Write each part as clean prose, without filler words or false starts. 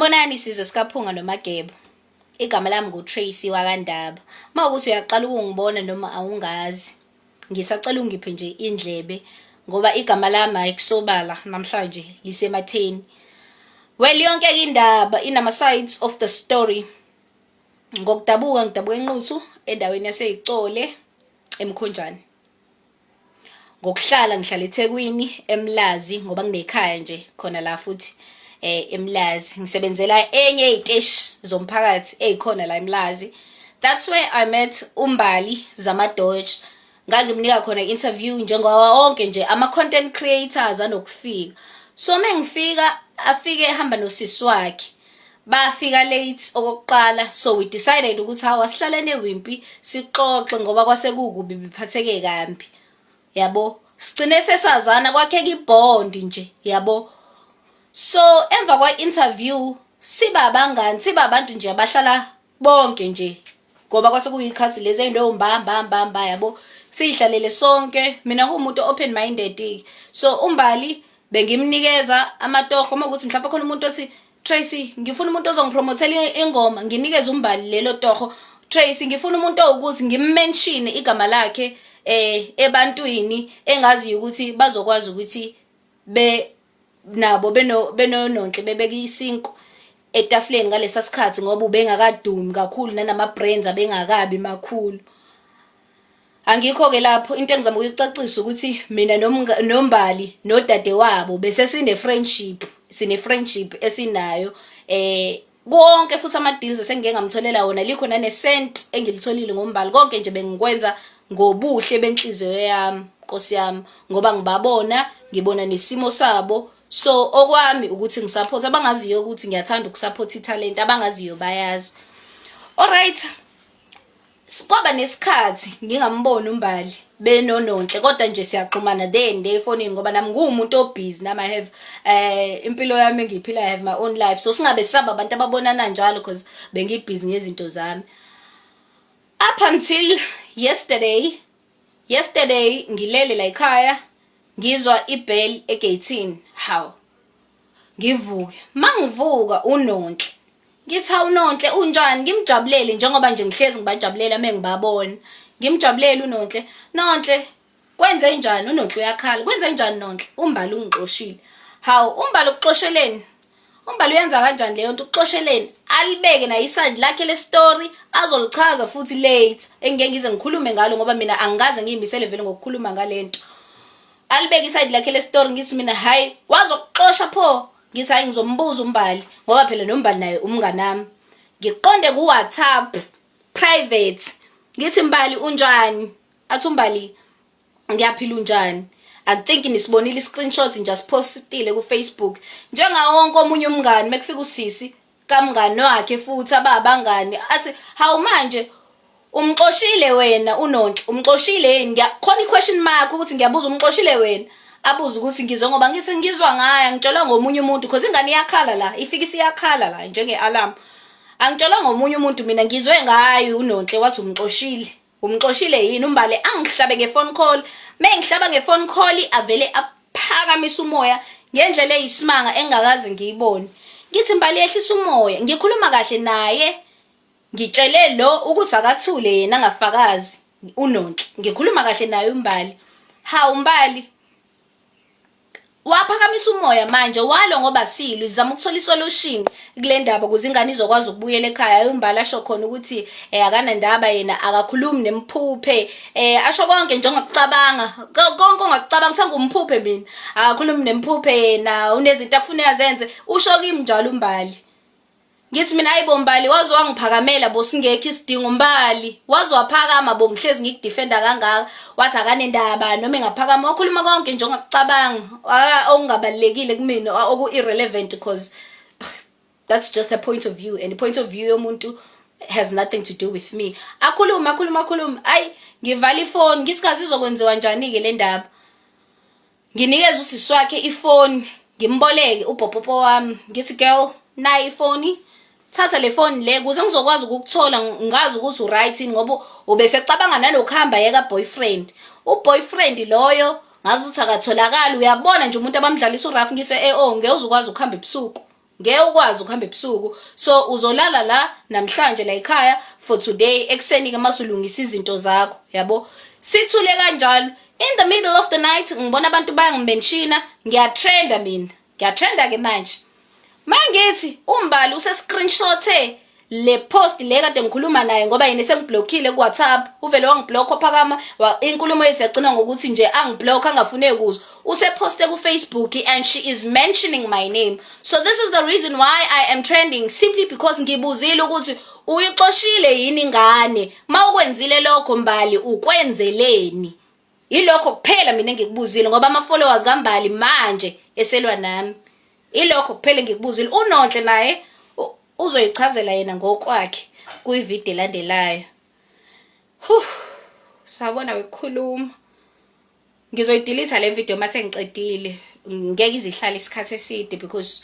Sanibonani sizwe sikaPhunga noMagebo. Igama lami nguTracy wakandaba. Mawukuthi uyaqala ukungibona noma awungazi, ngisacela ungiphe nje indlebe ngoba igama lami ayikusobala namhlanje lisematheni. Well, yonke indaba inama sides of the story. Ngokudabuka ngidabuka enquthu endaweni yaseYicole eMkhonjane. Ngokuhlala ngihlala eThekwini eMlazi ngoba kunekhaya nje khona la futhi eMlazi. Ngisebenzela enye iziteshi zomphakathi ezikhona la eMlazi. That's where I met uMbali Zama-Dodge. Ngangimnika khona interview njengoba wonke nje ama content creators anokufika. So mengifika afike ehamba nosisi wakhe. Bafika late okokuqala, so we decided ukuthi awasihlalene wimpi sixoxe ngoba kwase kukubi biphatheke kambi. Yabo, sigcine sesazana kwakheka ibond nje, yabo. So emva kwa interview siba abangani, siba abantu nje abahlala bonke nje ngoba kwase kuyikhathi lezi endo mbamba yabo. Sihlalele sonke, mina ngumuntu open minded. So uMbali bengimnikeza amatoho uma ukuthi mhlawumbe khona umuntu othi Tracy ngifuna umuntu ozongipromothela ingoma, nginikeza uMbali lelo toho. Tracy ngifuna umuntu ukuthi ngimmention igama lakhe ebantwini engazi ukuthi bazokwazi ukuthi nabo benononhle bebeka isinko etafuleni ngalesa sikhathi ngoba ubengakadumi kakhulu nanama brands abengakabi makhulu. Angikho ke lapho into engizama ukuyicacisa ukuthi mina noMbali nodade wabo bese sine friendship esinayo konke futhi ama deals esengike ngamtholela wona likho nane cent engilitholile ngoMbali. Konke nje bengikwenza ngobuhle benhliziyo yami, Nkosi yami, ngoba ngibabona, ngibona nesimo sabo. So okwami ukuthi ngisupport abangaziyo ukuthi ngiyathanda ukusupport italent, abangaziyo bayazi. Alright. Sikwaba nesikhathi ngingamboni uMbali benononhle kodwa nje siyaxhumana then efonini ngoba nami ngumuntu obusy nami I have impilo yami engiyiphila, I have my own life. So singabe sisaba abantu ababonana njalo because bengibusy ngezinto zami. Up until yesterday ngilele la ekhaya ngizwa ibell egate. How ngivuke, mangivuka uNonhle. Ngithi uNonhle unjani, ngimjabulele njengoba nje ngihlezi ngibajabulela mengibabona. Ngimjabulele uNonhle. Nonhle kwenze njani? uNonhle uyakhala. Kwenze njani Nonhle? uMbali ungixoshile. How uMbali ukuxosheleni? uMbali uyenza kanjani leyo nto ukuxosheleni? Alibeke na iside lakhe le story azolichaza futhi late engeke ngize ngikhulume ngalo ngoba mina angaze ngiyimisele vele ngokukhuluma ngalento. Alibeke iside lakhe le story ngithi mina hayi wazokuxosha pho. Ngithi hayi ngizombuza uMbali ngoba phela noMbali naye umngane nami. Ngiqonde ku WhatsApp private ngithi Mbali unjani? Athi uMbali ngiyaphila unjani? I think nisibonile iscreenshot nje asipostile ku Facebook. Njenga wonke omunye umngane mekufika usisi kamngane wakhe futhi ababangani athi hawu manje umxoshile wena uNonhle, umxoshile yini? Ngiyakhona iquestion mark ukuthi ngiyabuza umxoshile wena. Abuza ukuthi ngizwe ngoba ngithi ngizwa ngaya ngitshelwa ngomunye umuntu because ingane iyakhala la, ifika isiyakhala la njenge alarm. Angitshelwa ngomunye umuntu, mina ngizwe ngayo uNonhle wathi umxoshile. Umxoshile yini uMbali? Angihlabe ngephone call. Mengihlaba ngephone call avele aphakamisa umoya ngendlela eyisimanga engakaze ngiyibone. Ngithi Mbali yehlisa umoya, ngikhuluma kahle naye. Ngitshele lo ukuthi akathule yena ngafakazi uNonhle. Ngikhuluma kahle naye uMbali. Hawu Mbali waphakamisa umoya manje walo ngoba silwe sizama ukuthola isolution kule ndaba ukuze ingane izokwazi ukubuyela ekhaya. uMbali asho khona ukuthi akana ndaba yena akakhulumi nemphuphe asho konke nje ongakucabanga konke ongakucabanga sengumphuphe mina akakhulumi nemphuphe yena unezinto akufuna yazenze. Usho kimi njalo uMbali. Ngithi mina hayibo Mbali wazo wangiphakamela bo singekho isidingo. uMbali wazo waphakama bo ngihlezi ngikudefenda kangaka wathi akane ndaba noma engaphakama wakhuluma konke nje ongakucabanga okungabalekile kumina oku irrelevant because that's just a point of view and the point of view yomuntu has nothing to do with me. Akhuluma ayi ngivala ifoni ngithi kazi izokwenziwa njani ke le ndaba. Nginikeza usisi wakhe ifoni ngimboleke uBhopopo wami ngithi girl nayi ifoni, thatha le phone le kuze ngizokwazi ukukuthola ngazi ukuthi uright ngoba ubesecabanga nalokuhamba yeka boyfriend. uBoyfriend loyo ngazi ukuthi akatholakala. Uyabona nje umuntu abamdlalisa uRaf ngithi ngeke uzokwazi ukuhamba ebusuku ngeke ukwazi ukuhamba ebusuku, so uzolala la namhlanje la ekhaya for today, ekseni ke masulungisa izinto zakho, yabo. Sithule kanjalo. In the middle of the night ngibona abantu bayangimenshina, ngiyatrenda mina. Ngiyatrenda ke manje. Mangithi uMbali use-screenshothe le post le kade ngikhuluma naye ngoba yena sengiblockile ku WhatsApp, uvele wangiblock ophakama, inkulumo yethu yagcina ngokuthi nje angiblock angafune kuzwa. Useposte ku Facebook and she is mentioning my name. So this is the reason why I am trending, simply because ngibuzile ukuthi uyixoshile yini ingane. Mawukwenzile lokho Mbali ukwenzeleni? Ilokho kuphela mina ngikubuzile ngoba ama followers kaMbali manje eselwa nami. Ilokho kuphela ngikubuzile. uNonhle naye uzoyichazela yena ngokwakhe kuyivideo elandelayo. Sabona wekhuluma. Ngizoyidelete le video mase ngiqedile. Ngeke izihlala isikhathi eside because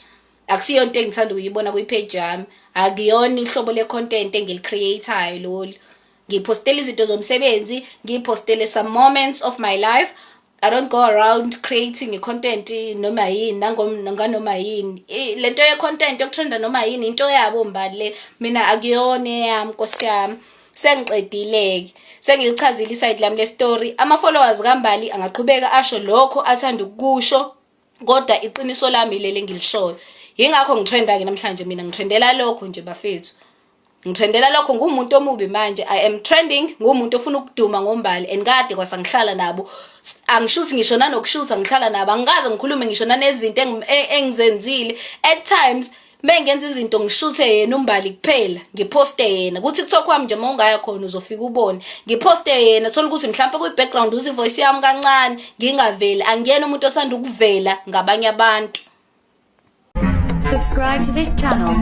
akusiyo into engithanda ukuyibona kwi-page yami. Akuyona ihlobo le-content engili-createayo lolu. Ngipostela izinto zomsebenzi, ngipostele some moments of my life. I don't go around creating i-content noma yini nganoma yini. Lento ye-content yokutrenda noma yini into yabo Mbali le. Mina akuyona yami Nkosi yami. Sengiqedile. Sengilichazile iside lami le story. Ama followers kaMbali angaqhubeka asho lokho athanda ukusho, kodwa iqiniso lami lele ngilishoyo. Yingakho ngitrenda ke namhlanje mina ngitrendela lokho nje bafethu. Ngithrendela lokho ngumuntu omubi manje. I am trending ngumuntu ofuna ukuduma ngoMbali and kade kwasangihlala nabo. Angishuthi ngisho nanokushuta ngihlala nabo. Angikaze ngikhulume ngisho nanezinto engizenzile. At times mengenza izinto ngishuthe yena uMbali kuphela, ngiposte yena. Kuthi TikTok wami nje mawungaya khona uzofika ubone. Ngiposte yena thola ukuthi mhlawumbe kwi background uzi voice yami kancane ngingaveli. Angiyena umuntu othanda ukuvela ngabanye abantu. Subscribe to this channel.